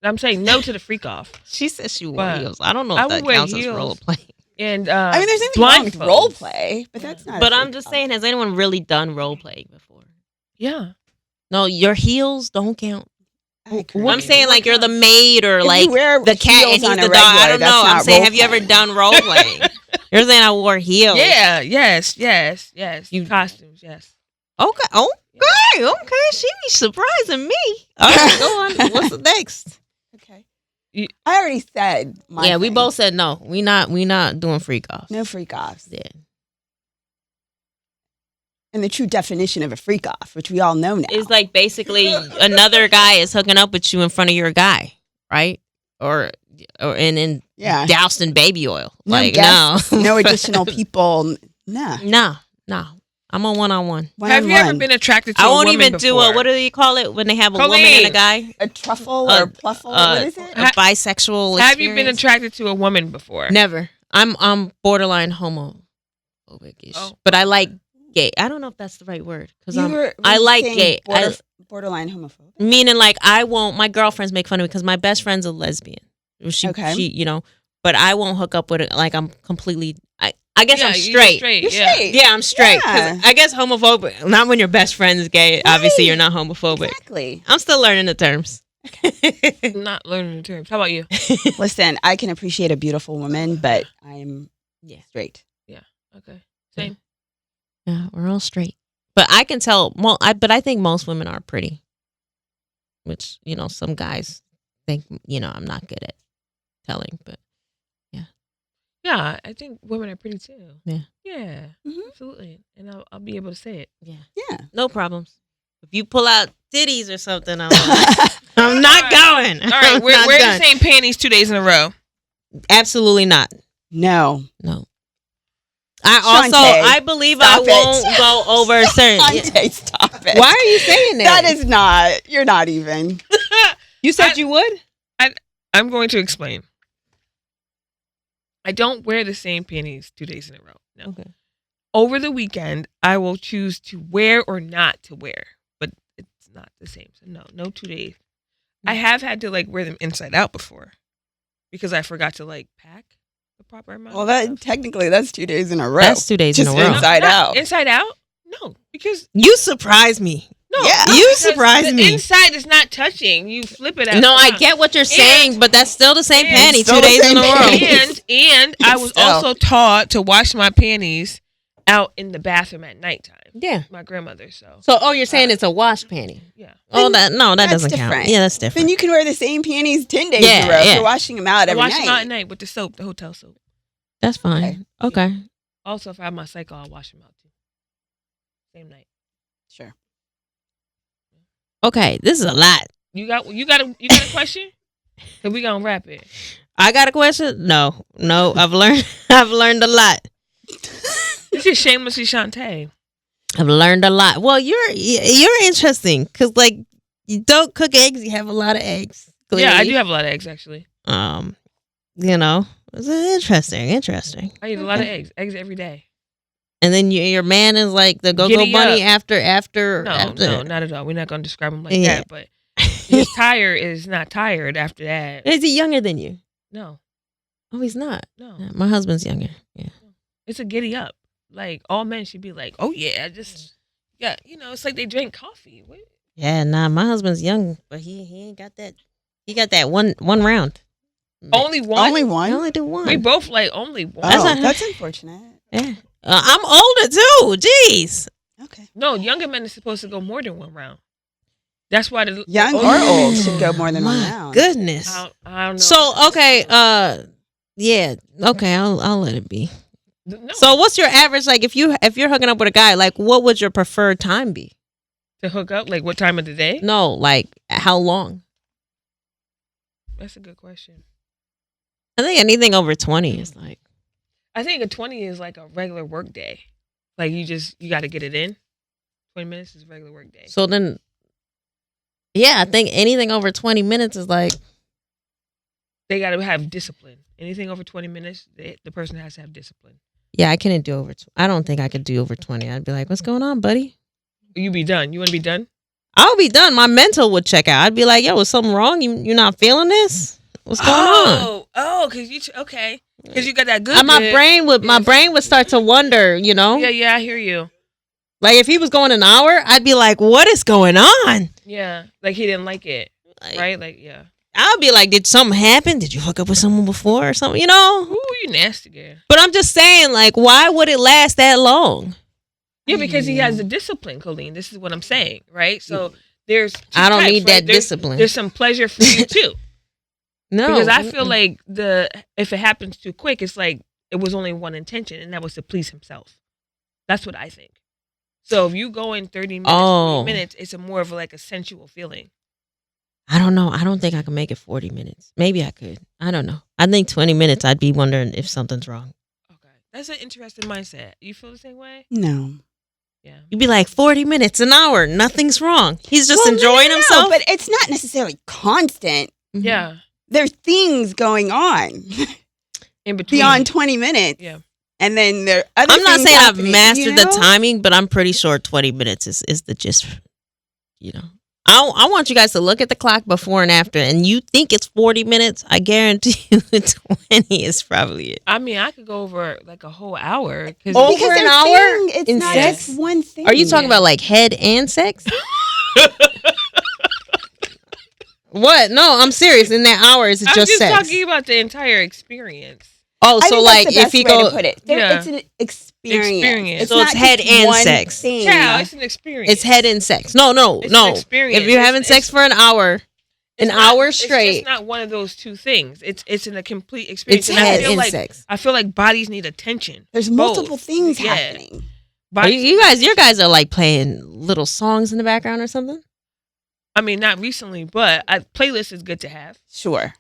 I'm saying no to the freak off.
She says she wore
But
heels. I don't know
I
if
would
that
wear
counts as
heels.
role playing.
And
I mean, there's nothing wrong with
blindfolds.
role play, but that's not.
But
a
I'm
freak
just
off.
saying, has anyone really done role playing before?
Yeah.
No, your heels don't count.
I agree.
What-
I'm saying
what
like you're the
counts?
maid or
If you
like
wear
the cat and
heels
he's
on
the
a
dog. I
regular,
don't
that's
know. I'm
not
saying,
role
have you ever
playing.
done role playing? You're saying I wore heels.
Yeah. Yes. You costumes. Yes.
Okay. Okay. She be surprising me. All right, go on. What's the next?
Okay.
You-
I already said my
Yeah, we
thing.
both said no. We not doing freak offs.
No freak offs.
Yeah.
And the true definition of a freak off, which we all know now.
It's like basically another guy is hooking up with you in front of your guy, right? Or and
Yeah.
doused in baby oil.
No
Like
guests,
no,
no additional people. Nah.
no. I'm on one-on-one.
One
Have
on
you ever
one.
been attracted to
I
a
won't
woman
even do
before?
what do you call it when they have a woman and a
Coline.
guy?
a truffle or a pluffle? What is it?
A bisexual.
Have you been
experience?
attracted to a woman before?
Never. I'm borderline homophobic-ish.
Oh.
But I like gay. I don't know if that's the right word because
You were
I like
saying
gay.
borderline homophobic.
Meaning like I won't. My girlfriends make fun of me because my best friend's a lesbian. She,
Okay.
but I won't hook up with it. Like I'm completely. I guess
Yeah,
I'm
you're
straight.
You're
yeah.
straight.
Yeah, I'm straight. 'Cause
Yeah.
I guess homophobic. Not when your best friend is gay. Obviously,
Right.
you're not homophobic.
Exactly.
I'm still learning the terms.
I'm not learning the terms. How about you?
Listen, I can appreciate a beautiful woman, but I'm
Yeah.
straight.
Okay. Same.
Yeah, we're all straight. But I can tell. But I think most women are pretty. Which some guys think I'm not good at telling, but
Yeah, I think women are pretty too.
Yeah.
Yeah.
Mhm.
Absolutely. And I'll be able to say it.
yeah,
Yeah.
no problems. If you pull out titties or something, I'm not
All right.
going.
All right,
I'm
we're
not
wearing
done.
the same panties 2 days in a row.
Absolutely not.
No.
No. I believe
stop
I
it.
won't go over certain.
Shantay, stop it.
Why are you saying that?
That is not. You're not even.
You said
I-
you would.
I'm going to explain. I don't wear the same panties 2 days in a row. No.
Okay.
Over the weekend, I will choose to wear or not to wear, but it's not the same. So no 2 days. I have had to like wear them inside out before because I forgot to like pack the proper amount.
Well, that technically that's 2 days in a row.
That's 2 days in a
Just
row.
inside out.
Inside out? No, because
You surprise me.
no,
Yeah.
You
because
surprise
the
me.
inside is not touching. You flip it out.
No, I get what you're saying, but that's still the same
and
panty
still
2
the
days in a
same
row.
panty.
And I was
Still.
also taught to wash my panties out in the bathroom at nighttime.
Yeah.
My grandmother. So
So, you're saying it's a wash panty?
yeah.
Oh, that
That's
doesn't
different.
count. Yeah, that's
Then
different.
you can wear the same panties 10 days
Yeah,
in a row.
yeah.
You're washing them out
I
every
wash
night.
them out at night with the soap, the hotel soap.
That's fine. Okay.
Also, if I have my cycle, I'll wash them out too. Same night.
Sure.
Okay. This is a lot.
You got a question? Cause we gonna wrap it.
I got a question. No. I've learned a lot.
This is Shamelessly Shontay.
I've learned a lot. Well, you're interesting because like you don't cook eggs, you have a lot of eggs. Clearly.
Yeah, I do have a lot of eggs actually.
It's interesting.
I eat a lot of eggs every day.
And then your man is like the go-go
Giddy
bunny
up.
after.
No, not at all. We're not gonna describe him like
Yeah.
that. But his tire is not tired after that.
Is he younger than you?
No,
Oh, he's not.
no.
Yeah, my husband's younger. Yeah.
It's a giddy up. Like all men should be like, oh yeah, it's like they drink coffee. What?
Yeah, nah, my husband's young, but he ain't got that. He got that one round.
Only one.
Only
I
one?
only do one.
We both like only one.
Oh, that's unfortunate.
Yeah. I'm older too. Jeez.
Okay.
No, younger men are supposed to go more than one round. That's why the
Young
older
or
men-
old should go more than one
My
round.
goodness.
I don't know.
So okay, yeah, okay, I'll let it be.
No,
So what's your average like if you're hooking up with a guy, like what would your preferred time be?
to hook up, like what time of the day?
No, like how long?
That's a good question.
I think anything over 20 is like
I think a 20 is like a regular work day. Like you got to get it in. 20 minutes is a regular work day.
so then yeah, I think anything over 20 minutes is like
They got to have discipline. Anything over 20 minutes, the person has to have discipline.
yeah, I couldn't do over I don't think I could do over 20. I'd be like, "What's going on, buddy?"
You be done. You want to be done?
I'll be done. My mental would check out. I'd be like, "Yo, is something wrong? You're not feeling this? What's going on?"
Because because you got that good.
And my brain would start to wonder,
Yeah, I hear you.
Like if he was going an hour, I'd be like, "What is going on?"
Yeah, like he didn't like it,
Like,
right? Like yeah.
I'll be like, "Did something happen? Did you hook up with someone before or something?"
Ooh, you nasty girl.
But I'm just saying, like, why would it last that long?
Yeah, because he has the discipline, Coline. This is what I'm saying, right? So there's. two
I don't
types,
need
right?
that
There's-
discipline.
There's some pleasure for you too,
No,
because I feel like if it happens too quick, it's like it was only one intention, and that was to please himself. That's what I think. So if you go in 30 minutes, 40 minutes, it's a more of like a sensual feeling.
I don't know. I don't think I can make it 40 minutes. Maybe I could. I don't know. I think 20 minutes, I'd be wondering if something's wrong.
Okay, that's an interesting mindset. You feel the same way?
No.
Yeah.
You'd be like 40 minutes, an hour, nothing's wrong. He's just
Well,
enjoying
no,
himself.
but it's not necessarily constant.
Mhm.
Yeah.
There's things going on
In between.
beyond 20 minutes.
Yeah.
And then there are other
I'm not
things
saying I've
happening,
mastered the
know?
timing, but I'm pretty sure 20 minutes is the gist. I want you guys to look at the clock before and after, and you think it's 40 minutes. I guarantee you 20 is probably it.
I mean, I could go over like a whole hour.
Oh,
Because
Over an
they're
hour
saying it's
in
not
sex?
just one thing.
Are you talking about like head and sex? What? No, I'm serious. In that hour, is it
I'm
just
just
sex?
talking about the entire experience.
Oh,
I
so
think
like
that's the
if
best
you
way
go,
to put it.
Yeah.
It's an experience.
Experience.
So it's
not
head
just
and
one
sex.
thing.
Child, it's an experience.
it's head and sex. No.
It's an experience.
If you're having
It's-
sex for an hour,
It's
an
not-
hour
It's
straight,
just not one of those two things. It's in a complete experience.
it's
And
head
I feel
and
like
sex.
I feel like bodies need attention.
There's
Both.
multiple things
Yeah.
happening.
Bodies
You
need
guys, your
attention.
guys are like playing little songs in the background or something.
I mean, not recently, but playlist is good to have.
Sure.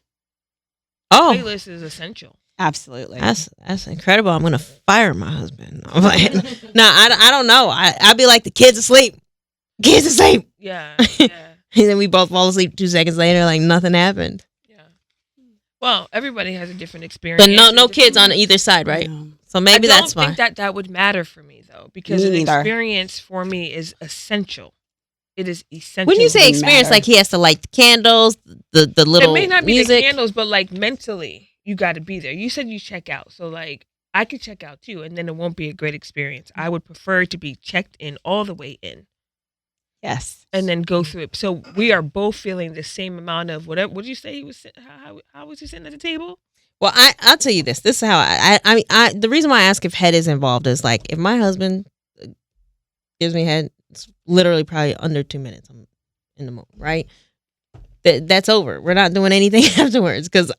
Oh,
Playlist is essential.
Absolutely.
that's incredible. I'm gonna fire my husband. I'm like, no, I don't know. I'd be like, the kid's asleep. Kids asleep.
Yeah, yeah,
And then we both fall asleep 2 seconds later, like nothing happened.
yeah. Well, everybody has a different experience.
But no
and
kids on
different-
either side, right?
No.
So maybe
I
that's
don't
fine.
think that would matter for me though, because
Me
an
neither.
experience for me is essential. It is essential.
When you say
doesn't
experience,
matter.
like he has to light the candles, the little
it may not be
music.
the candles, but like mentally, you got to be there. You said you check out, so like I could check out too, and then it won't be a great experience. I would prefer to be checked in all the way in,
Yes.
and then go through it. So we are both feeling the same amount of whatever. What did you say he was? How was he sitting at the table?
Well, I'll tell you this. This is how I the reason why I ask if head is involved is like if my husband gives me head, it's literally probably under 2 minutes. I'm in the mood, right? That's over. We're not doing anything afterwards because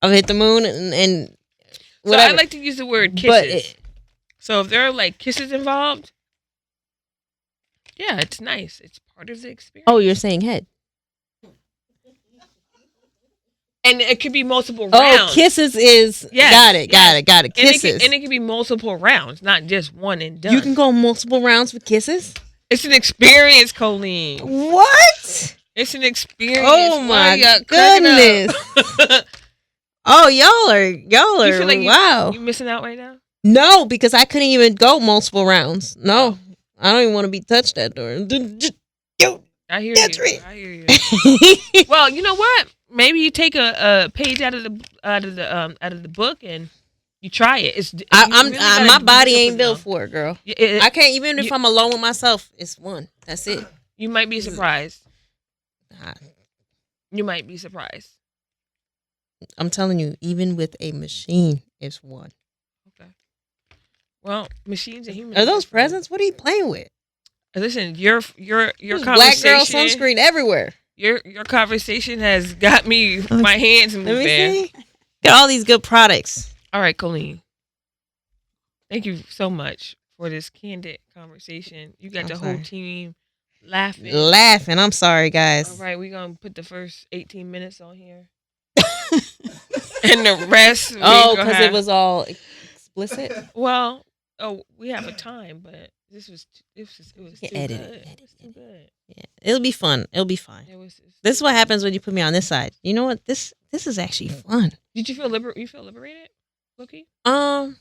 I've hit the moon and whatever.
So I like to use the word
But
kisses. So if there are like kisses involved, yeah, it's nice. It's part of the experience.
oh, you're saying head.
And it could be multiple
Oh,
rounds.
kisses is
Yes,
got it.
yes.
Kisses.
And it can be multiple rounds, not just one and done.
You can go multiple rounds with kisses.
It's an experience, Coline.
What?
It's an experience.
Oh my
Why you cracking
goodness!
up?
Oh, y'all are
You feel like
wow.
you missing out right now?
No, because I couldn't even go multiple rounds. No, I don't even want to be touched that door.
I hear
That's
you.
right.
I hear you. Well, you know what? Maybe you take a page out of the book and you try it. It's
my body ain't built for it, girl.
it.
I can't even if I'm alone with myself. It's one. That's it.
You might be surprised.
Ah,
You might be surprised.
I'm telling you, even with a machine, it's one.
Okay. Well, machines and humans.
Are those presents? What are you playing with?
Listen, your
There's
conversation.
black girl sunscreen everywhere.
Your conversation has got me my hands
Let
moving.
me see. Got all these good products.
All right, Coline. Thank you so much for this candid conversation. You got
I'm
the whole
sorry.
team laughing.
Laughing. I'm sorry,
All
guys.
right, we're going to put the first 18 minutes on here. And the rest.
Oh, because it was all explicit.
Well, we have a time, but it was
You
too
can edit
good.
it,
It was too good.
Yeah, it'll be fun. It'll be fine. This is what happens when you put me on this side. You know what? This is actually fun.
Did you feel You feel liberated, Loki?
I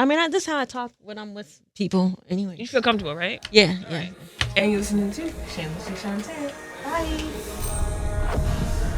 mean, this is how I talk when I'm with people. Anyway,
You feel comfortable, right?
yeah,
All
yeah.
right. And you're listening to Shamelessly Shontay. Bye.